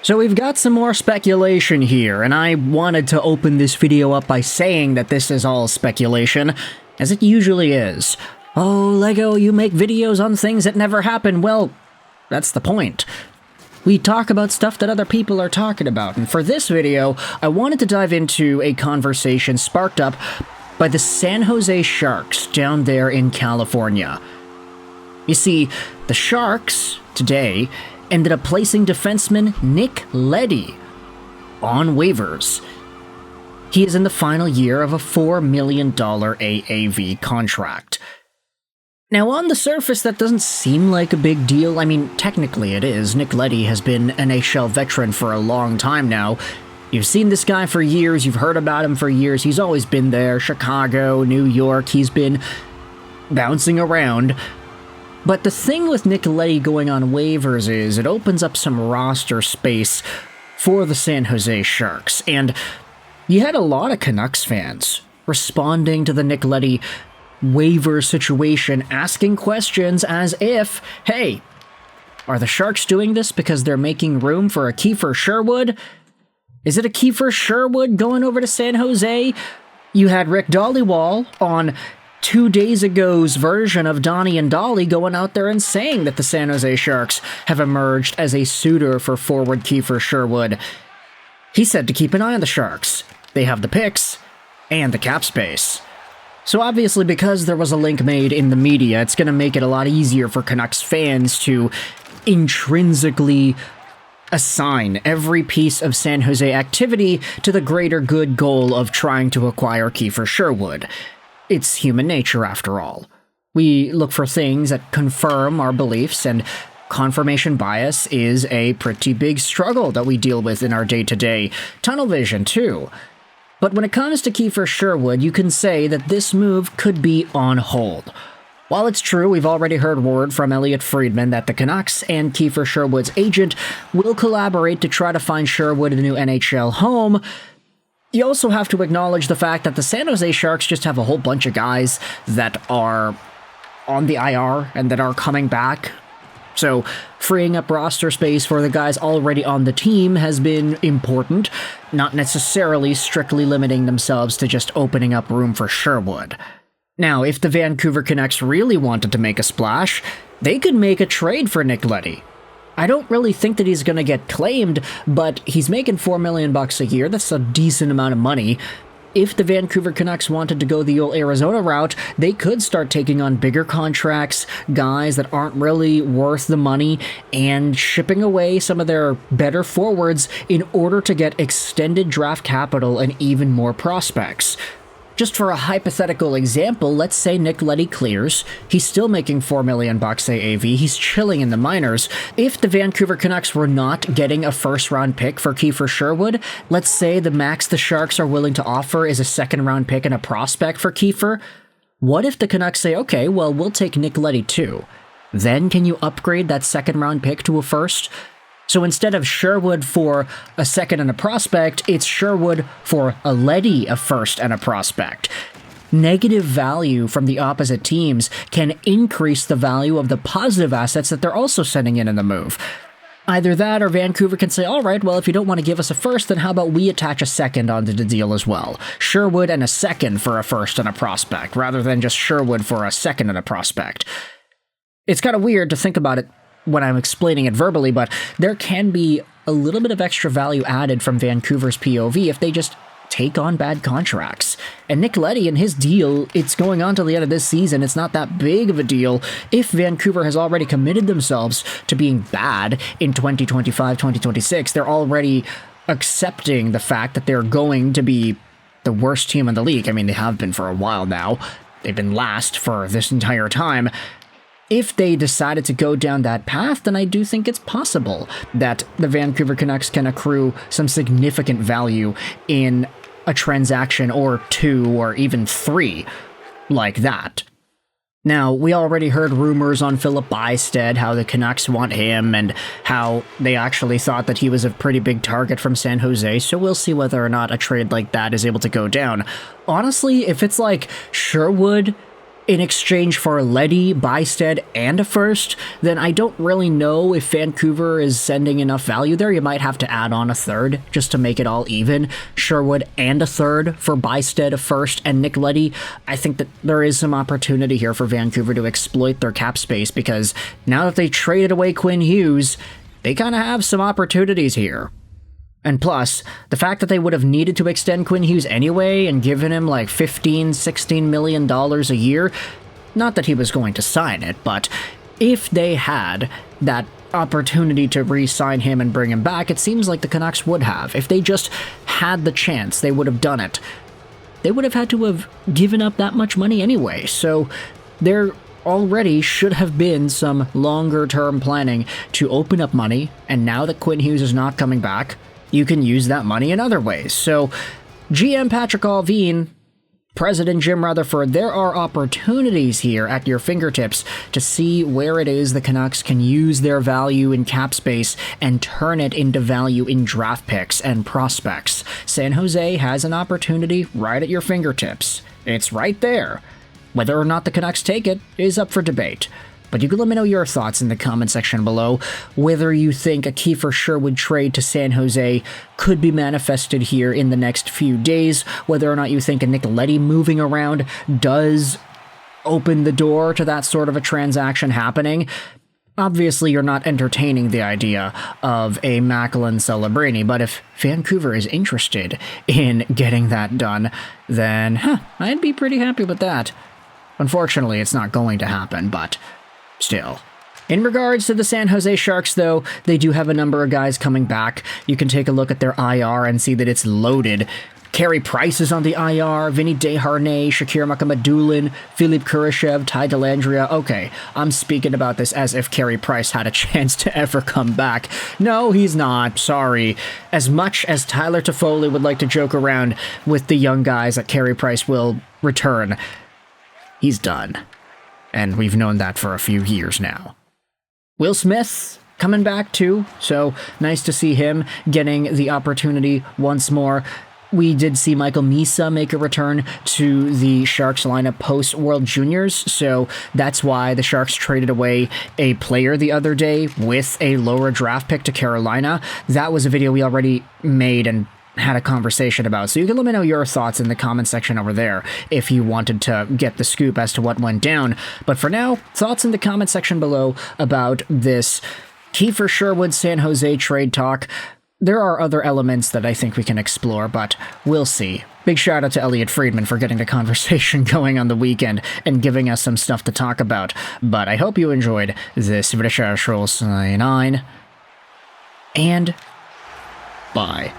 So we've got some more speculation here, and I wanted to open this video up by saying that this is all speculation, as it usually is. Oh, Lego, you make videos on things that never happen. Well, that's the point. We talk about stuff that other people are talking about, and for this video, I wanted to dive into a conversation sparked up by the San Jose Sharks down there in California. You see, the Sharks, today, ended up placing defenseman Nick Leddy on waivers. He is in the final year of a $4 million AAV contract. Now, on the surface, that doesn't seem like a big deal. I mean, technically it is. Nick Leddy has been an NHL veteran for a long time now. You've seen this guy for years, you've heard about him for years, he's always been there. Chicago, New York, he's been bouncing around. But the thing with Nick Leddy going on waivers is it opens up some roster space for the San Jose Sharks. And you had a lot of Canucks fans responding to the Nick Leddy waiver situation, asking questions as if, hey, are the Sharks doing this because they're making room for a Kiefer Sherwood? Is it a Kiefer Sherwood going over to San Jose? You had Rick Dollywall on 2 days ago's version of Donnie and Dolly going out there and saying that the San Jose Sharks have emerged as a suitor for forward Kiefer Sherwood. He said to keep an eye on the Sharks. They have the picks and the cap space. So obviously, because there was a link made in the media, it's going to make it a lot easier for Canucks fans to intrinsically assign every piece of San Jose activity to the greater good goal of trying to acquire Kiefer Sherwood. It's human nature, after all. We look for things that confirm our beliefs, and confirmation bias is a pretty big struggle that we deal with in our day-to-day. Tunnel vision, too. But when it comes to Kiefer Sherwood, you can say that this move could be on hold. While it's true, we've already heard word from Elliot Friedman that the Canucks and Kiefer Sherwood's agent will collaborate to try to find Sherwood a new NHL home. You also have to acknowledge the fact that the San Jose Sharks just have a whole bunch of guys that are on the IR and that are coming back. So freeing up roster space for the guys already on the team has been important, not necessarily strictly limiting themselves to just opening up room for Sherwood. Now, if the Vancouver Canucks really wanted to make a splash, they could make a trade for Nick Leddy. I don't really think that he's going to get claimed, but he's making $4 million a year. That's a decent amount of money. If the Vancouver Canucks wanted to go the old Arizona route, they could start taking on bigger contracts, guys that aren't really worth the money, and shipping away some of their better forwards in order to get extended draft capital and even more prospects. Just for a hypothetical example, let's say Nick Leddy clears. He's still making $4 million AAV. He's chilling in the minors. If the Vancouver Canucks were not getting a first-round pick for Kiefer Sherwood, let's say the max the Sharks are willing to offer is a second-round pick and a prospect for Kiefer. What if the Canucks say, okay, well, we'll take Nick Leddy too. Then can you upgrade that second-round pick to a first? So instead of Sherwood for a second and a prospect, it's Sherwood for a Leddy, a first and a prospect. Negative value from the opposite teams can increase the value of the positive assets that they're also sending in the move. Either that or Vancouver can say, all right, well, if you don't want to give us a first, then how about we attach a second onto the deal as well? Sherwood and a second for a first and a prospect, rather than just Sherwood for a second and a prospect. It's kind of weird to think about it when I'm explaining it verbally, but there can be a little bit of extra value added from Vancouver's POV if they just take on bad contracts. And Nick Leddy and his deal, it's going on till the end of this season. It's not that big of a deal if Vancouver has already committed themselves to being bad in 2025, 2026. They're already accepting the fact that they're going to be the worst team in the league. I mean, they have been for a while now. They've been last for this entire time. If they decided to go down that path, then I do think it's possible that the Vancouver Canucks can accrue some significant value in a transaction or two or even three like that. Now, we already heard rumors on Philip Bystead, how the Canucks want him and how they actually thought that he was a pretty big target from San Jose, so we'll see whether or not a trade like that is able to go down. Honestly, if it's like Sherwood in exchange for Leddy, Bystad, and a first, then I don't really know if Vancouver is sending enough value there. You might have to add on a third just to make it all even. Sherwood and a third for Bystad, a first, and Nick Leddy. I think that there is some opportunity here for Vancouver to exploit their cap space, because now that they traded away Quinn Hughes, they kind of have some opportunities here. And plus, the fact that they would have needed to extend Quinn Hughes anyway and given him like $15–16 million a year, not that he was going to sign it, but if they had that opportunity to re-sign him and bring him back, it seems like the Canucks would have. If they just had the chance, they would have done it. They would have had to have given up that much money anyway, so there already should have been some longer-term planning to open up money, and now that Quinn Hughes is not coming back, you can use that money in other ways. So, GM Patrick Allvin, President Jim Rutherford, there are opportunities here at your fingertips to see where it is the Canucks can use their value in cap space and turn it into value in draft picks and prospects. San Jose has an opportunity right at your fingertips. It's right there. Whether or not the Canucks take it is up for debate. But you can let me know your thoughts in the comment section below, whether you think a Kiefer Sherwood trade to San Jose could be manifested here in the next few days, whether or not you think a Nick Leddy moving around does open the door to that sort of a transaction happening. Obviously, you're not entertaining the idea of a Macklin Celebrini, but if Vancouver is interested in getting that done, then I'd be pretty happy with that. Unfortunately, it's not going to happen, but still. In regards to the San Jose Sharks, though, they do have a number of guys coming back. You can take a look at their IR and see that it's loaded. Carey Price is on the IR, Vinny Desharnais, Shakir Mukhamadullin, Philippe Kurashev, Ty Dellandrea. Okay, I'm speaking about this as if Carey Price had a chance to ever come back. No, he's not. Sorry. As much as Tyler Toffoli would like to joke around with the young guys that Carey Price will return, he's done. And we've known that for a few years now. Will Smith coming back too, so nice to see him getting the opportunity once more. We did see Michael Misa make a return to the Sharks lineup post-World Juniors, so that's why the Sharks traded away a player the other day with a lower draft pick to Carolina. That was a video we already made and had a conversation about, so you can let me know your thoughts in the comment section over there if you wanted to get the scoop as to what went down. But for now, thoughts in the comment section below about this Kiefer Sherwood San Jose trade talk. There are other elements that I think we can explore, but we'll see. Big shout out to Elliot Friedman for getting the conversation going on the weekend and giving us some stuff to talk about. But I hope you enjoyed this video. 9 and bye.